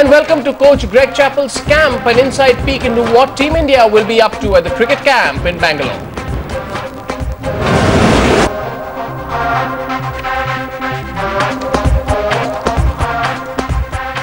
And welcome to Coach Greg Chappell's camp, an inside peek into what Team India will be up to at the cricket camp in Bangalore.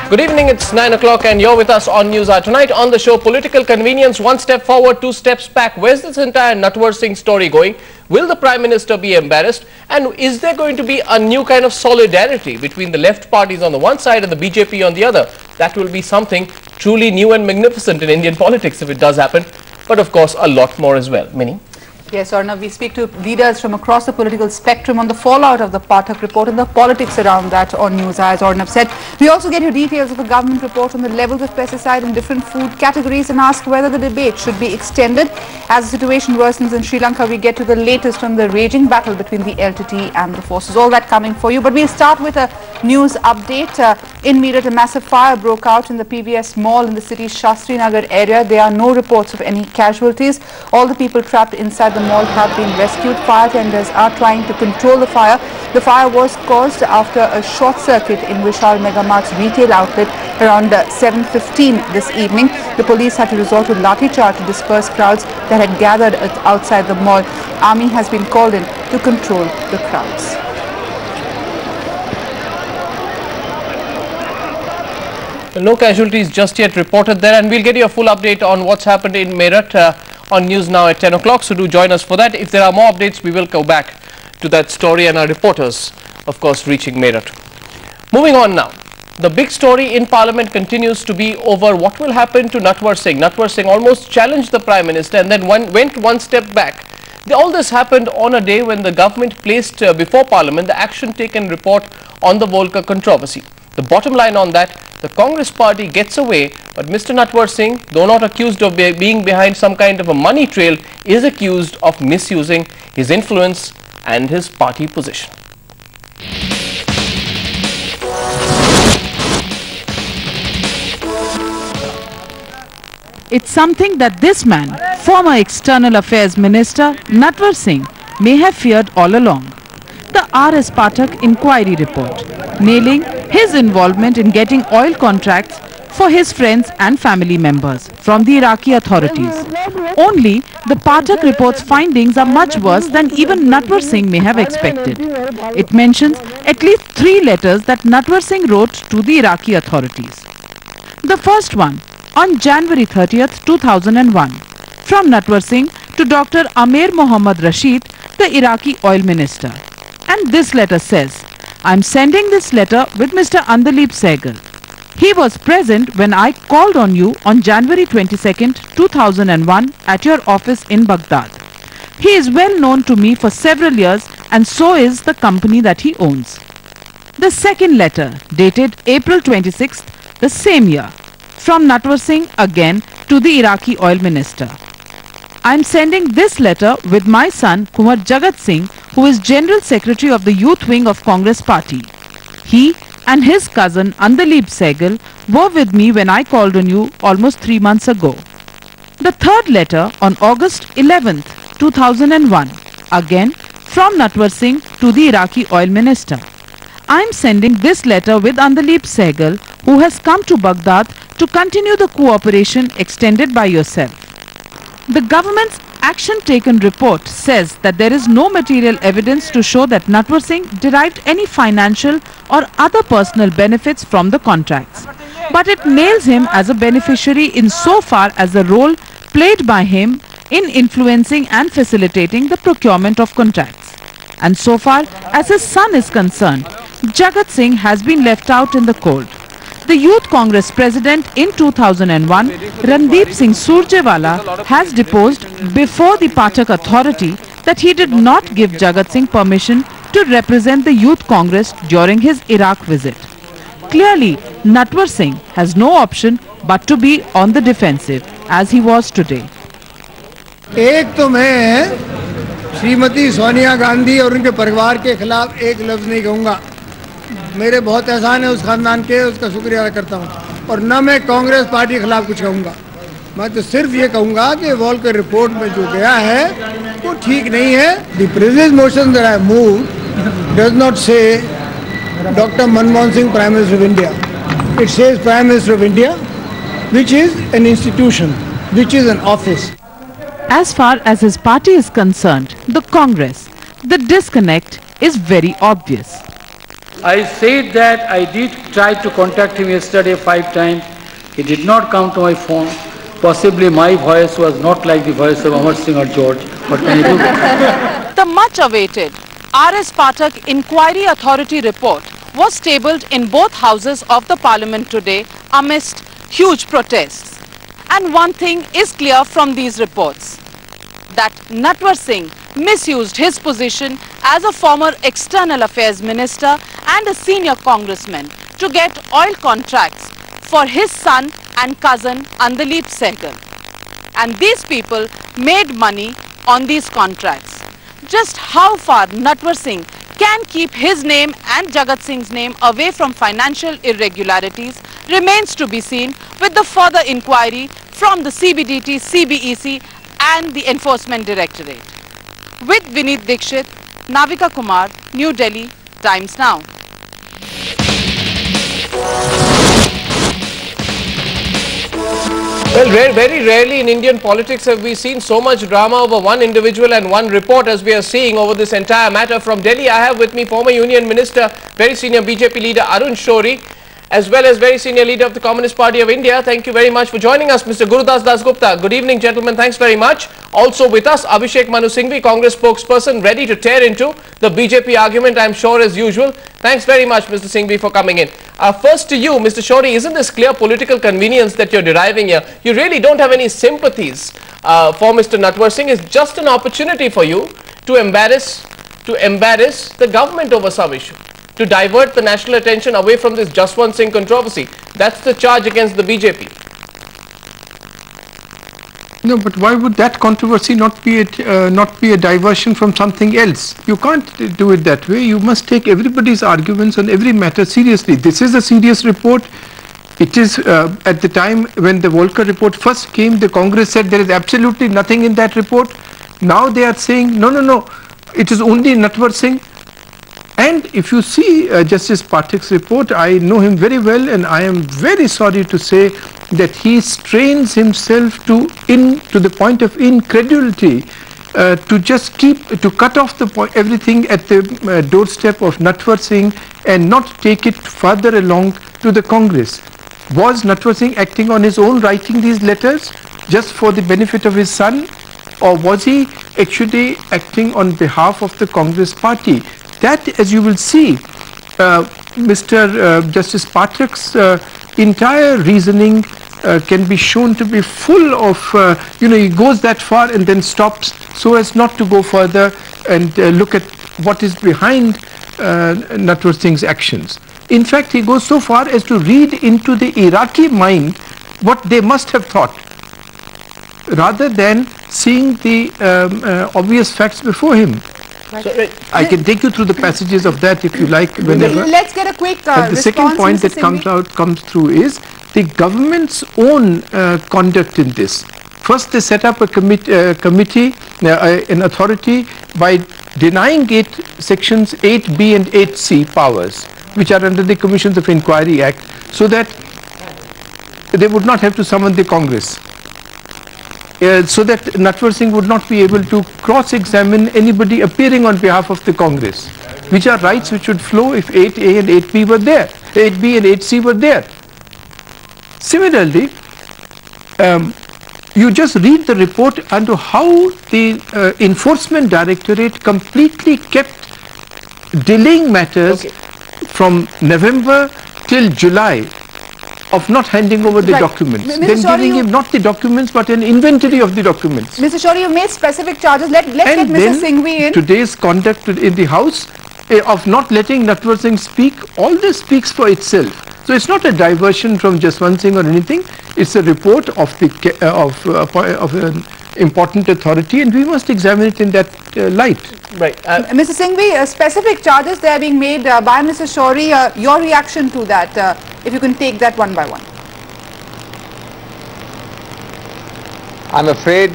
Good evening, it's 9 o'clock and you're with us on News Hour. Tonight on the show, political convenience, one step forward, two steps back. Where's this entire Natwar Singh story going? Will the Prime Minister be embarrassed? And is there going to be a new kind of solidarity between the left parties on the one side and the BJP on the other? That will be something truly new and magnificent in Indian politics if it does happen. But of course, a lot more as well. Mini? Yes, Arnav, we speak to leaders from across the political spectrum on the fallout of the Pathak report and the politics around that on News Hour, as Arnav said. We also get you details of the government report on the levels of pesticide in different food categories and ask whether the debate should be extended. As the situation worsens in Sri Lanka, we get to the latest on the raging battle between the LTT and the forces. All that coming for you. But we'll start with a news update. In Meerut, a massive fire broke out in the PVS mall in the city's Shastri Nagar area. There are no reports of any casualties. All the people trapped inside the mall have been rescued. Fire tenders are trying to control the fire. The fire was caused after a short circuit in Vishal Megamart's retail outlet around 7:15 this evening. The police had to resort to lathi charge to disperse crowds that had gathered outside the mall. Army has been called in to control the crowds. No casualties just yet reported there, and we'll get you a full update on what's happened in Meerut on News Now at 10 o'clock, so do join us for that. If there are more updates, we will go back to that story and our reporters, of course, reaching Meerut. Moving on now, the big story in Parliament continues to be over what will happen to Natwar Singh. Natwar Singh almost challenged the Prime Minister and then went one step back. All this happened on a day when the government placed before Parliament the action taken report on the Volcker controversy. The bottom line on that, the Congress party gets away, but Mr. Natwar Singh, though not accused of being behind some kind of a money trail, is accused of misusing his influence and his party position. It's something that this man, former External Affairs Minister Natwar Singh, may have feared all along. The R.S. Pathak inquiry report, nailing his involvement in getting oil contracts for his friends and family members from the Iraqi authorities. Only the Pathak report's findings are much worse than even Natwar Singh may have expected. It mentions at least 3 letters that Natwar Singh wrote to the Iraqi authorities. The first one on January 30th, 2001, from Natwar Singh to Dr. Amir Mohammad Rashid, the Iraqi oil minister. And this letter says, "I'm sending this letter with Mr. Andalib Sehgal. He was present when I called on you on January 22nd, 2001 at your office in Baghdad. He is well known to me for several years and so is the company that he owns." The second letter, dated April 26th, the same year, from Natwar Singh again to the Iraqi oil minister. "I'm sending this letter with my son Kumar Jagat Singh, who is General Secretary of the Youth Wing of Congress Party. He and his cousin Andalib Sehgal were with me when I called on you almost 3 months ago." The third letter on August 11th, 2001, again from Natwar Singh to the Iraqi oil minister. "I'm sending this letter with Andalib Sehgal, who has come to Baghdad to continue the cooperation extended by yourself." The government's action taken report says that there is no material evidence to show that Natwar Singh derived any financial or other personal benefits from the contracts. But it nails him as a beneficiary insofar as the role played by him in influencing and facilitating the procurement of contracts. And so far as his son is concerned, Jagat Singh has been left out in the cold. The Youth Congress president in 2001, Randeep Singh Surjewala, has deposed before the Pathak authority that he did not give Jagat Singh permission to represent the Youth Congress during his Iraq visit. Clearly, Natwar Singh has no option but to be on the defensive, as he was today. एक तो मैं श्रीमती सोनिया गांधी और उनके परिवार के खिलाफ एक लफ्ज़ नहीं कहूँगा। मेरे बहुत एहसान है उस खानदान के, उसका शुक्रिया अदा करता हूँ। और न मैं कांग्रेस पार्टी के खिलाफ कुछ कहूँगा। मैं तो सिर्फ ये कहूँगा कि वॉल्कर रिपोर्ट में जो गया है वो ठीक नहीं है। The previous motion that I move does not से Dr. Manmohan Singh, Prime Minister of India. It says Prime Minister of India, which is an institution, which is an office. As far as his party is concerned, the Congress, the disconnect is very obvious. I said that I did try to contact him yesterday 5 times. He did not come to my phone. Possibly my voice was not like the voice of Amar Singh or George. What can I do? The much-awaited R.S. Pathak Inquiry Authority report was tabled in both houses of the Parliament today amidst huge protests. And one thing is clear from these reports, that Natwar Singh misused his position as a former External Affairs Minister and a senior congressman to get oil contracts for his son and cousin Andaleep Sehgal. And these people made money on these contracts. Just how far Natwar Singh can keep his name and Jagat Singh's name away from financial irregularities remains to be seen with the further inquiry from the CBDT, CBEC and the Enforcement Directorate. With Vineet Dikshit, Navika Kumar, New Delhi, Times Now. Well, very rarely in Indian politics have we seen so much drama over one individual and one report as we are seeing over this entire matter. From Delhi, I have with me former Union Minister, very senior BJP leader Arun Shourie, as well as very senior leader of the Communist Party of India. Thank you very much for joining us, Mr. Gurudas Dasgupta. Good evening, gentlemen. Thanks very much. Also with us, Abhishek Manu Singhvi, Congress spokesperson, ready to tear into the BJP argument, I'm sure, as usual. Thanks very much, Mr. Singhvi, for coming in. First to you, Mr. Shourie, isn't this clear political convenience that you're deriving here? You really don't have any sympathies for Mr. Natwar Singh. It's just an opportunity for you to embarrass the government over some issue, to divert the national attention away from this Jaswant Singh controversy. That's the charge against the BJP. No, but why would that controversy not be a diversion from something else? You can't do it that way. You must take everybody's arguments on every matter seriously. This is a serious report. It is at the time when the Volcker report first came, the Congress said there is absolutely nothing in that report. Now they are saying no, it is only Natwar Singh. And if you see Justice Pathak's report, I know him very well, and I am very sorry to say that he strains himself to the point of incredulity to just cut off everything at the doorstep of Natwar Singh and not take it further along to the Congress. Was Natwar Singh acting on his own, writing these letters just for the benefit of his son, or was he actually acting on behalf of the Congress party? That, as you will see, Mr. Justice Pathak's entire reasoning can be shown to be full of, he goes that far and then stops so as not to go further and look at what is behind Natwar Singh's actions. In fact, he goes so far as to read into the Iraqi mind what they must have thought, rather than seeing the obvious facts before him. Right. I can take you through the passages of that if you like, whenever. Let's get a quick And the second point that comes through is the government's own conduct in this. First, they set up a committee, an authority, by denying sections 8B and 8C powers, which are under the Commissions of Inquiry Act, so that they would not have to summon the Congress. So that Natwar Singh would not be able to cross-examine anybody appearing on behalf of the Congress, which are rights which would flow if 8A and 8B were there, 8B and 8C were there. Similarly, you just read the report and how the Enforcement Directorate completely kept delaying matters from November till July of not handing over the documents, then giving him not the documents but an inventory of the documents. Mr. Shourie, you made specific charges. Let's get Mr. Singhvi in. Today's conduct in the House of not letting Natwar Singh speak, all this speaks for itself. So it's not a diversion from Jaswant Singh or anything. It's a report of an important authority, and we must examine it in that light. Right. Mr. Singhvi, specific charges they are being made by Mr. Shourie. Your reaction to that, if you can take that one by one. I'm afraid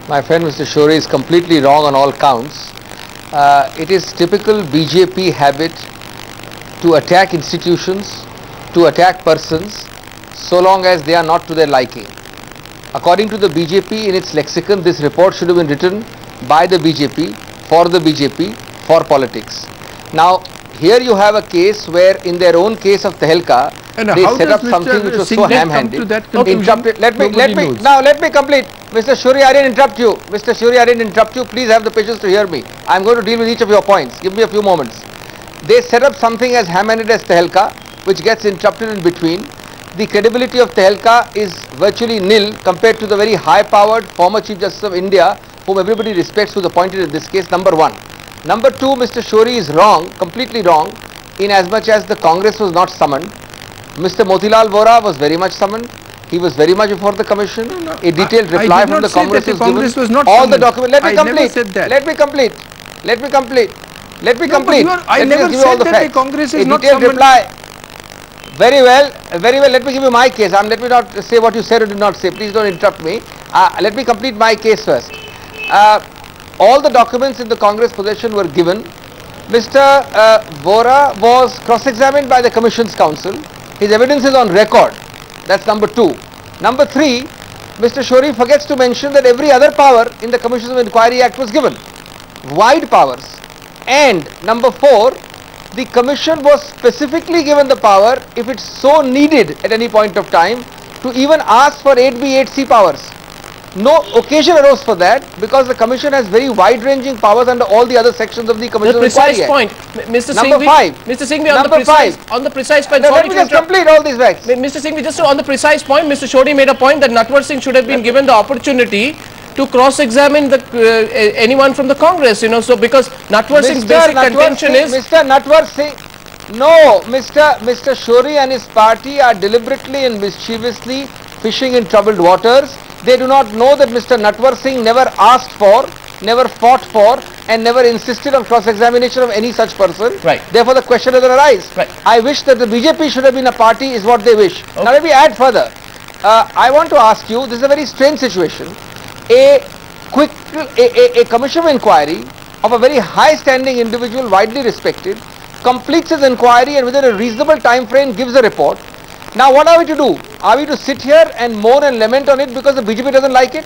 my friend Mr. Shourie is completely wrong on all counts. It is typical BJP habit to attack institutions, to attack persons so long as they are not to their liking. According to the BJP, in its lexicon, this report should have been written by the BJP, for politics. Now, here you have a case where in their own case of Tehelka, they set up something which was so ham-handed. Let me complete. Mr. Shourie, I didn't interrupt you. Mr. Shourie, I didn't interrupt you. Please have the patience to hear me. I'm going to deal with each of your points. Give me a few moments. They set up something as ham-handed as Tehelka, which gets interrupted in between. The credibility of Tehelka is virtually nil compared to the very high-powered former Chief Justice of India, whom everybody respects, who is appointed in this case, number one. Number two, Mr. Shourie is wrong, completely wrong, in as much as the Congress was not summoned. Mr. Motilal Vora was very much summoned. He was very much before the commission. A detailed reply from the Congress was given. All the documents. Let me complete. Let me complete. Let me complete. Let me complete. I never said that the Congress is not summoned. Reply. Very well. Very well. Let me give you my case. Let me not say what you said or did not say. Please don't interrupt me. Let me complete my case first. All the documents in the Congress possession were given. Mr. Vora was cross-examined by the Commission's counsel. His evidence is on record. That's number two. Number three, Mr. Shourie forgets to mention that every other power in the Commissions of Inquiry Act was given. Wide powers. And number four, the Commission was specifically given the power, if it's so needed at any point of time, to even ask for 8B, 8C powers. No occasion arose for that because the Commission has very wide-ranging powers under all the other sections of the Commission of Inquiry Act. Point, Mr. Number Singhvi, five. Mr. Singhvi, on the precise point. No, let me just complete all these facts. Mr. Singhvi, just on the precise point, Mr. Shourie made a point that Natwar Singh should have been given the opportunity to cross-examine anyone from the Congress, so because Natwar Singh's basic contention is... Mr. Natwar Singh, no, Mr. Shourie and his party are deliberately and mischievously fishing in troubled waters. They do not know that Mr. Natwar Singh never asked for, never fought for, and never insisted on cross-examination of any such person. Right. Therefore, the question doesn't arise. Right. I wish that the BJP should have been a party, is what they wish. Okay. Now, let me add further. I want to ask you, this is a very strange situation. A commission of inquiry of a very high-standing individual, widely respected, completes his inquiry and within a reasonable time frame gives a report. Now what are we to do? Are we to sit here and moan and lament on it because the BJP doesn't like it?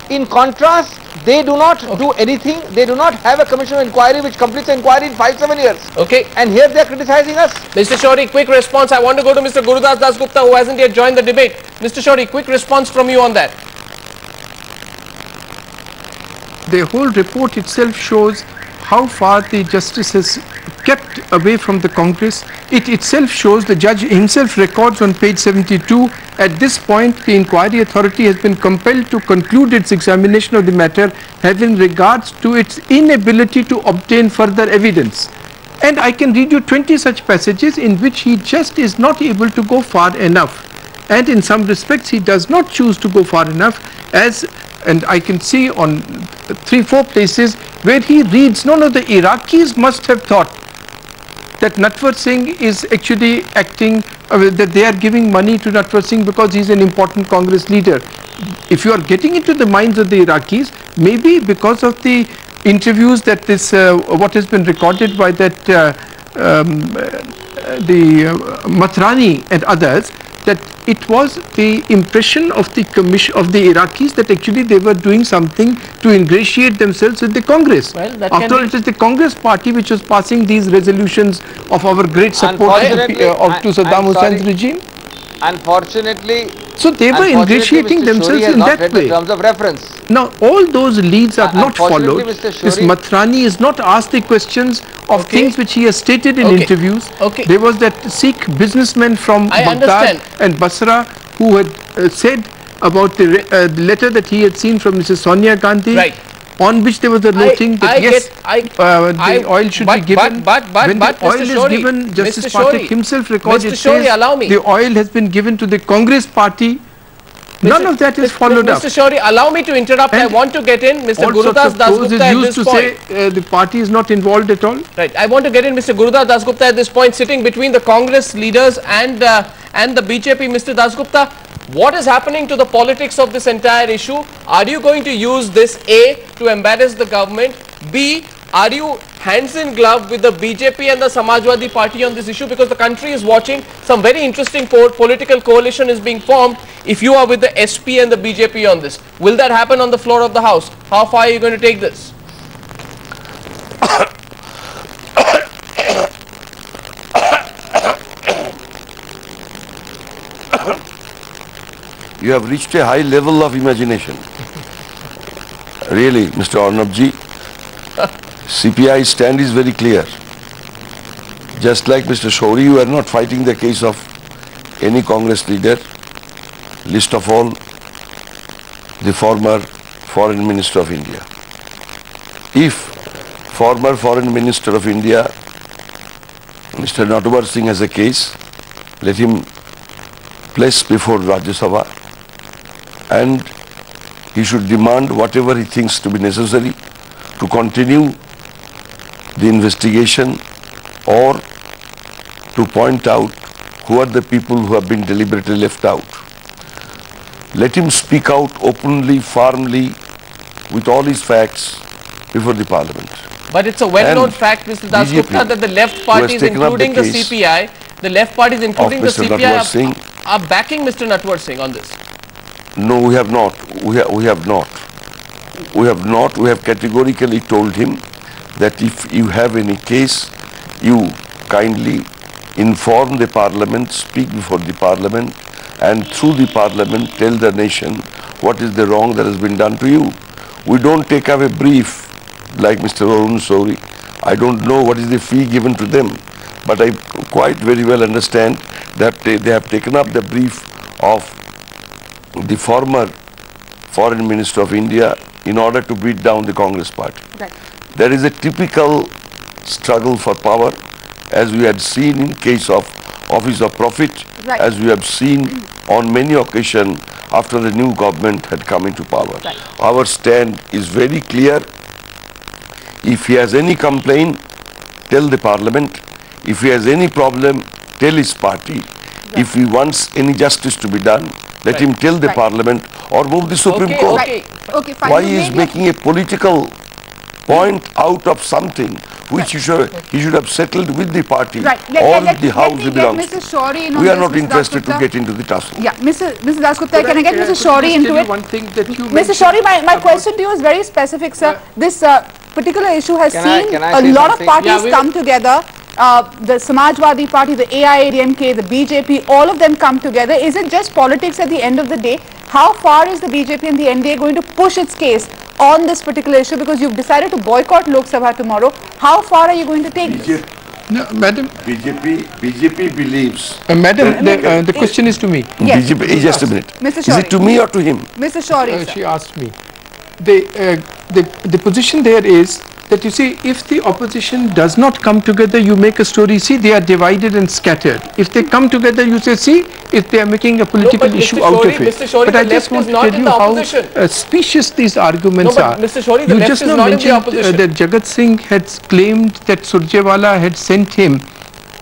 In contrast, they do not do anything. They do not have a commission of inquiry which completes the inquiry in 5-7 years. Okay. And here they are criticizing us. Mr. Shourie, quick response. I want to go to Mr. Gurudas Dasgupta, who hasn't yet joined the debate. Mr. Shourie, quick response from you on that. The whole report itself shows how far the justice has kept away from the Congress. It itself shows, the judge himself records on page 72, at this point the inquiry authority has been compelled to conclude its examination of the matter having regards to its inability to obtain further evidence. And I can read you 20 such passages in which he just is not able to go far enough. And in some respects he does not choose to go far enough, and I can see on 3-4 places where he reads, no, the Iraqis must have thought that Natwar Singh is actually acting, that they are giving money to Natwar Singh because he is an important Congress leader. If you are getting into the minds of the Iraqis, maybe because of the interviews that what has been recorded by that Matrani and others, that it was the impression of the commission of the Iraqis that actually they were doing something to ingratiate themselves with the Congress. Well, after all, it is the Congress party which was passing these resolutions of our great support to Saddam Hussein's regime. Unfortunately, so they were ingratiating themselves in that way. The terms of reference. Now all those leads are not followed. This Matrani is not asked the questions of things which he has stated in interviews. There was that Sikh businessman from Baghdad and Basra who had said about the letter that he had seen from Mrs. Sonia Gandhi, on which there was a noting that the oil should be given. When the oil is given, Justice Pathak himself records it says the oil has been given to the Congress party. None of that is followed up. Mr. Shourie, allow me to interrupt. I want to get in Mr. Gurudas Dasgupta at this point. Say the party is not involved at all. Right. I want to get in Mr. Gurudas Dasgupta at this point, sitting between the Congress leaders and the BJP. Mr. Dasgupta, what is happening to the politics of this entire issue? Are you going to use this A, to embarrass the government? B, are you hands in glove with the BJP and the Samajwadi Party on this issue, because the country is watching. Some very interesting political coalition is being formed if you are with the SP and the BJP on this. Will that happen on the floor of the House? How far are you going to take this? You have reached a high level of imagination. Really, Mr. Arnabji, CPI stand is very clear. Just like Mr. Shourie, you are not fighting the case of any Congress leader, least of all the former Foreign Minister of India. If former Foreign Minister of India, Mr. Natwar Singh, has a case, let him place before Rajya Sabha, and he should demand whatever he thinks to be necessary to continue the investigation or to point out who are the people who have been deliberately left out. Let him speak out openly, firmly, with all his facts before the Parliament. But it's a well-known fact, Mr. Dasgupta, that the left parties, including the CPI, the left parties, including the CPI, are backing Mr. Natwar Singh on this. No, we have not. We have not. We have not. We have categorically told him that if you have any case, you kindly inform the Parliament, speak before the Parliament, and through the Parliament tell the nation what is the wrong that has been done to you. We don't take up a brief like Mr. Arun Shourie. I don't know what is the fee given to them, but I quite very well understand that they have taken up the brief of the former Foreign Minister of India in order to beat down the Congress party. Right. There is a typical struggle for power, as we had seen in case of Office of Profit, right, as we have seen on many occasions after the new government had come into power. Right. Our stand is very clear. If he has any complaint, tell the Parliament. If he has any problem, tell his party. Right. If he wants any justice to be done, let Right. him tell the Right. Parliament or move the Supreme Okay, Court. okay. Right. Okay, fine. Why You he is made making a political point out of something which he should have settled with the party Right. or with the house me he get belongs Mr. to. Shourie in on We are this, not Mr. interested to Dasgupta. get into the tussle. Yeah, Mr. Dasgupta, can I get Mr. Could Shourie I just into tell it? you one thing that you Mr. mentioned Shourie, my about- question to you is very specific, sir. This particular issue has Can I seen a say lot of something? parties Yeah, we come together. The Samajwadi Party, the AIADMK, the BJP, all of them come together. Is it just politics at the end of the day? How far is the BJP and the NDA going to push its case on this particular issue? Because you've decided to boycott Lok Sabha tomorrow. How far are you going to take this? No, Madam, BJP believes. Madam, the question is to me. Yes. BJP, just a minute. Mr. Is it to me or to him? Mr. Shourie, sir. She asked me. The position there is that, you see, if the opposition does not come together, you make a story, see, they are divided and scattered. If they come together, you say, see, if they are making a political but Mr. issue out Shourie, of it. Mr. Shourie, But the I just left want is to not tell in you the how opposition. specious these arguments No, are. but Mr. Shourie, the You left just is now not in the mentioned opposition. that Jagat Singh had claimed that Surjewala had sent him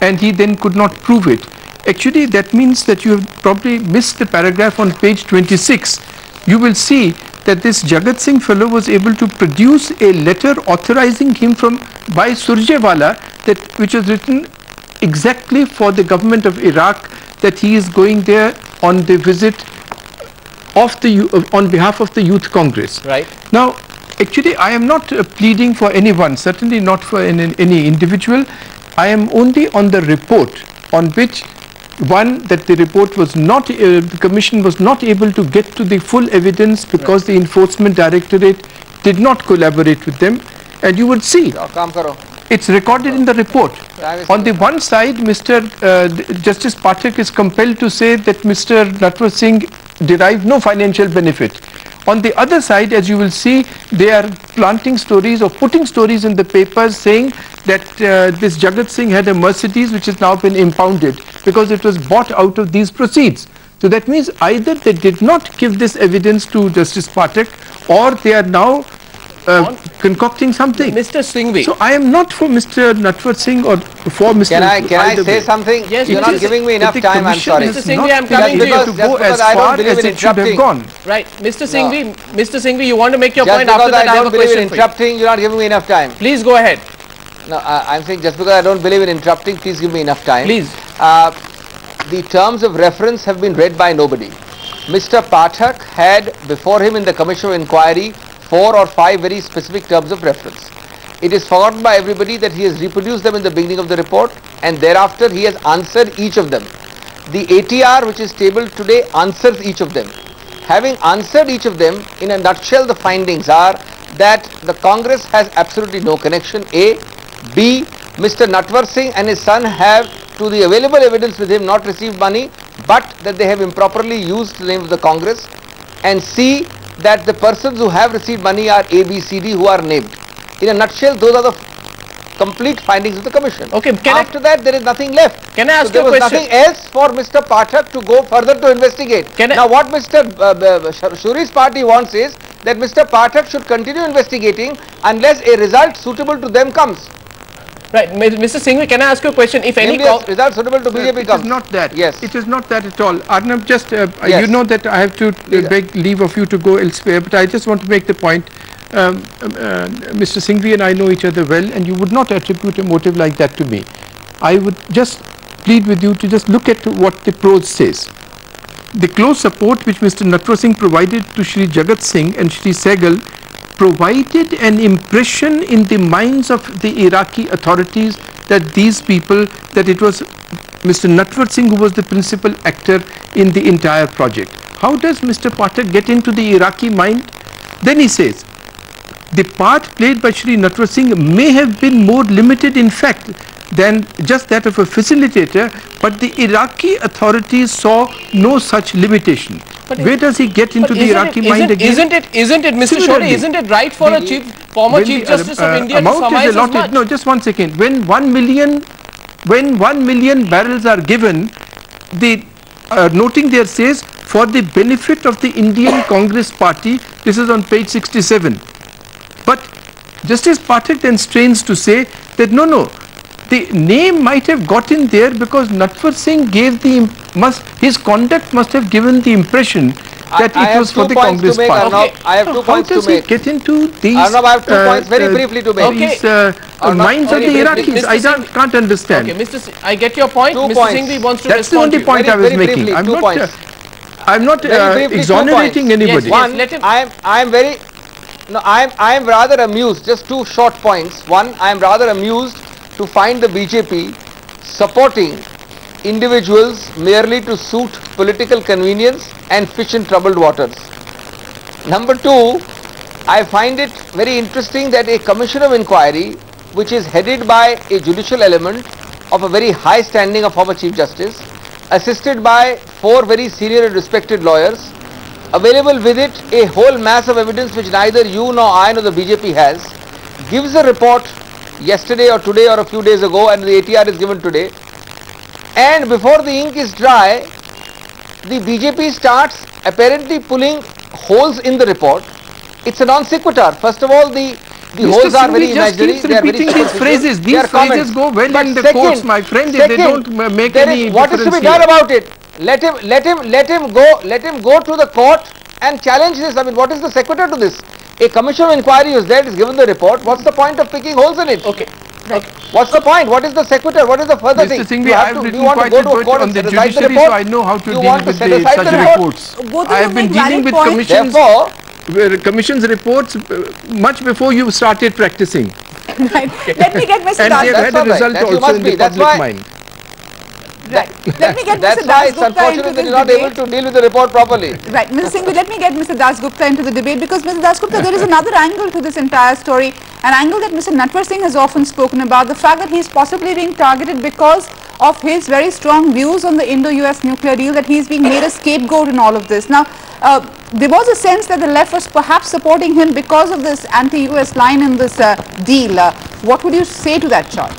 and he then could not prove it. Actually, that means that you have probably missed the paragraph on page 26. You will see that this Jagat Singh fellow was able to produce a letter authorizing him by Surjewala, which was written exactly for the government of Iraq, that he is going there on the visit of on behalf of the Youth Congress. Right. Now, actually, I am not pleading for anyone, certainly not for any individual. I am only on the report on which, one, that the report was not, the commission was not able to get to the full evidence because the enforcement directorate did not collaborate with them. And you would see, Kaam karo. it's recorded in the report. On the one side, Justice Pathak is compelled to say that Mr. Natwar Singh derived no financial benefit. On the other side, as you will see, they are planting stories or putting stories in the papers saying that this Jagat Singh had a Mercedes which has now been impounded because it was bought out of these proceeds. So that means either they did not give this evidence to Justice Pathak or they are now concocting something. Mr. Singhvi. So I am not for Mr. Natwar Singh or for Mr. Can I either say way. something? Yes, You're it not is- giving me enough The time, I'm commission sorry. has Mr. Singhvi, not I'm been coming to able you. to Just go because as I don't far believe as in it should have interrupting. gone. Right. Mr. Singhvi, you want to make your Just point. After because that, I I have don't a believe in question for you. interrupting, you're not giving me enough time. Please go ahead. No, I'm saying just because I don't believe in interrupting, please give me enough time. Please. The terms of reference have been read by nobody. Mr. Pathak had before him in the Commission of Inquiry 4 or 5 very specific terms of reference. It is forgotten by everybody that he has reproduced them in the beginning of the report, and thereafter he has answered each of them. The ATR which is tabled today answers each of them. Having answered each of them, in a nutshell the findings are that the Congress has absolutely no connection, A. B. Mr. Natwar Singh and his son have, to the available evidence with him, not received money, but that they have improperly used the name of the Congress. And C. that the persons who have received money are A, B, C, D who are named. In a nutshell, those are the complete findings of the Commission. Okay, After that, there is nothing left. Can I ask you a question? There was nothing else for Mr. Pathak to go further to investigate. Now, what Mr. Shuri's party wants is that Mr. Pathak should continue investigating unless a result suitable to them comes. Right, Mr. Singhvi, can I ask you a question? If any result suitable to BJP comes. It is not that. Yes. It is not that at all. Arnab, just, Yes. you know that I have to beg leave of you to go elsewhere, but I just want to make the point. Mr. Singhvi and I know each other well, and you would not attribute a motive like that to me. I would just plead with you to just look at what the prose says. The close support which Mr. Natwar Singh provided to Shri Jagat Singh and Shri Sehgal provided an impression in the minds of the Iraqi authorities that these people, that it was Mr. Natwar Singh who was the principal actor in the entire project. How does Mr. Pathak get into the Iraqi mind? Then he says, the part played by Shri Natwar Singh may have been more limited in fact than just that of a facilitator, but the Iraqi authorities saw no such limitation. But where does he get into the Iraqi mind again? Isn't it, Mr. Shorey, isn't it right for a former Chief Justice of India to surmise as much? No, just 1 second. When 1 million barrels are given, the noting there says, for the benefit of the Indian Congress Party, this is on page 67. But Justice Pathak then strains to say that no, the name might have got in there because Natwar Singh gave his conduct must have given the impression that it was for the Congress Party. Okay. I have 2 points to make. How does he get into these? Arnab, I have 2 points very briefly to make. These minds of the Iraqis? I can't understand. Okay, I get your point. Mr. Singhvi wants to That's the only point I was making. I'm not exonerating anybody. I am rather amused, just 2 short points. One, I am rather amused to find the BJP supporting individuals merely to suit political convenience and fish in troubled waters. Number 2, I find it very interesting that a Commission of Inquiry, which is headed by a judicial element of a very high standing of former Chief Justice, assisted by 4 very senior and respected lawyers, available with it a whole mass of evidence which neither you nor I nor the BJP has, gives a report yesterday or today or a few days ago, and the ATR is given today, and before the ink is dry, the BJP starts apparently pulling holes in the report. It's a non sequitur. First of all, the holes are very imaginary. Just keeps repeating these phrases. These phrases go well in the courts, my friend. If they don't make any what is to be done about it? Let him go to the court and challenge this. I mean, what is the sequitur to this? A Commission of Inquiry is there, is given the report. What's the point of picking holes in it? Okay. What's the point? What is the sequitur? What is the further thing? Mr. Singhvi, I have written quite a bit on the judiciary, so I know how to deal with such reports. I have been dealing with commission's reports much before you started practicing. Right. Let me get Mr. And they have had a result also in the public mind. Right. Let me get That's Mr. why it's Das Gupta into unfortunate that this you're not debate. able to deal with the report properly. Right, Mr. Singhvi, let me get Mr. Das Gupta into the debate, because Mr. Das Gupta, there is another angle to this entire story, an angle that Mr. Natwar Singh has often spoken about, the fact that he is possibly being targeted because of his very strong views on the Indo-US nuclear deal, that he is being made a scapegoat in all of this. Now, there was a sense that the left was perhaps supporting him because of this anti-US line in this deal. What would you say to that charge?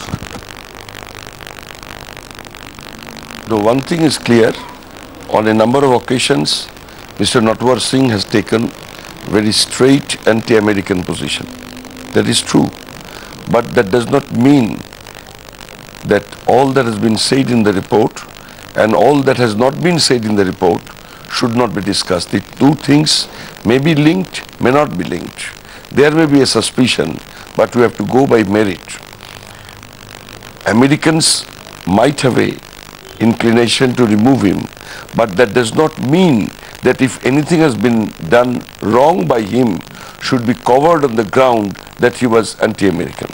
The one thing is clear, on a number of occasions, Mr. Natwar Singh has taken very straight anti-American position. That is true. But that does not mean that all that has been said in the report and all that has not been said in the report should not be discussed. The 2 things may be linked, may not be linked. There may be a suspicion, but we have to go by merit. Americans might have a inclination to remove him, but that does not mean that if anything has been done wrong by him, should be covered on the ground that he was anti-American.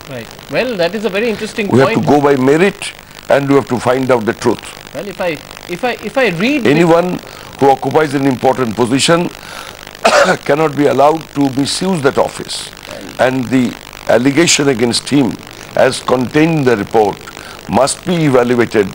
Right. Well, that is a very interesting We point. have to go by merit, and we have to find out the truth. Well, if I read Anyone who occupies an important position cannot be allowed to misuse that office, and the allegation against him as contained in the report must be evaluated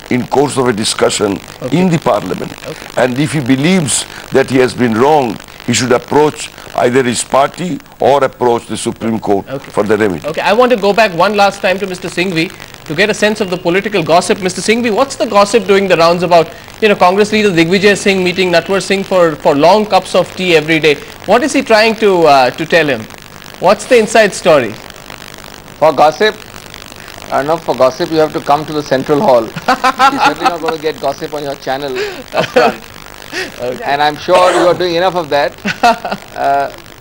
in course of a discussion in the parliament. And if he believes that he has been wronged, he should approach either his party or approach the Supreme Court for the remedy. Okay, I want to go back one last time to Mr. Singhvi to get a sense of the political gossip. Mr. Singhvi, what's the gossip doing the rounds about, Congress leader Digvijay Singh meeting Natwar Singh for long cups of tea every day? What is he trying to tell him? What's the inside story? For gossip, for gossip you have to come to the Central Hall. You're certainly not going to get gossip on your channel upfront. And I'm sure you are doing enough of that.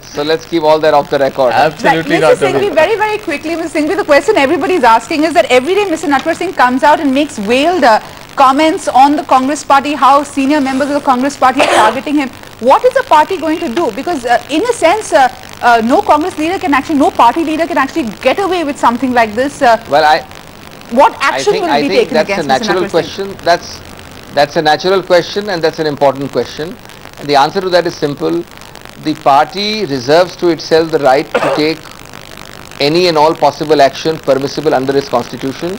So let's keep all that off the record. Absolutely Right. not. Mr. Singhvi, very quickly, Mr. Singhvi, the question everybody is asking is that every day Mr. Natwar Singh comes out and makes veiled comments on the Congress party, how senior members of the Congress party are targeting him. What is the party going to do? Because in a sense, no Congress leader can actually, no party leader can actually get away with something like this. What action will be taken against Mr. Natwar Singh? That's a natural question, and that's an important question. And the answer to that is simple. The party reserves to itself the right to take any and all possible action permissible under its constitution.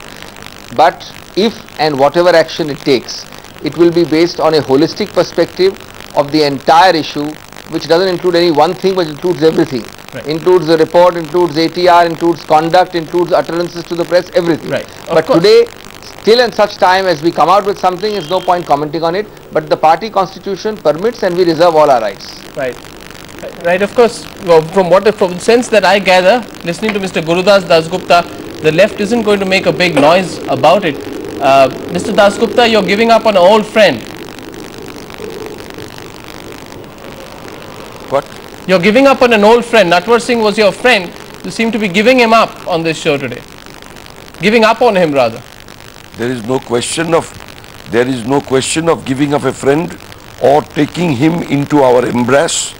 But if and whatever action it takes, it will be based on a holistic perspective of the entire issue, which doesn't include any one thing, but includes everything. Right. Includes the report, includes ATR, includes conduct, includes utterances to the press, everything. Right. But today, till and such time as we come out with something, there's no point commenting on it. But the party constitution permits, and we reserve all our rights. Right. Right, of course, from the sense that I gather, listening to Mr. Gurudas Dasgupta, the left isn't going to make a big noise about it. Mr. Dasgupta, you're giving up on an old friend. What? You're giving up on an old friend. Natwar Singh was your friend. You seem to be giving him up on this show today. Giving up on him, rather. There is no question of giving up a friend or taking him into our embrace.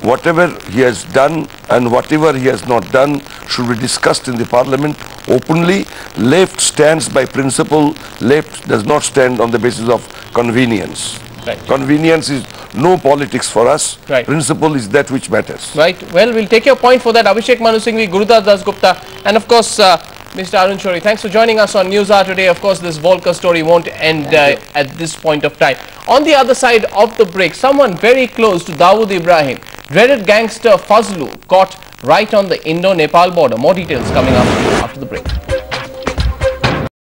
Whatever he has done and whatever he has not done should be discussed in the parliament openly. Left stands by principle. Left does not stand on the basis of convenience. Right. Convenience is no politics for us. Right. Principle is that which matters. Right. Well, we'll take your point for that. Abhishek Manu Singhvi, Gurudas Dasgupta, and of course, Mr. Arun Shourie. Thanks for joining us on News Hour today. Of course, this Volker story won't end at this point of time. On the other side of the break, someone very close to Dawood Ibrahim, dreaded gangster Fazlu, caught right on the Indo-Nepal border. More details coming up after the break.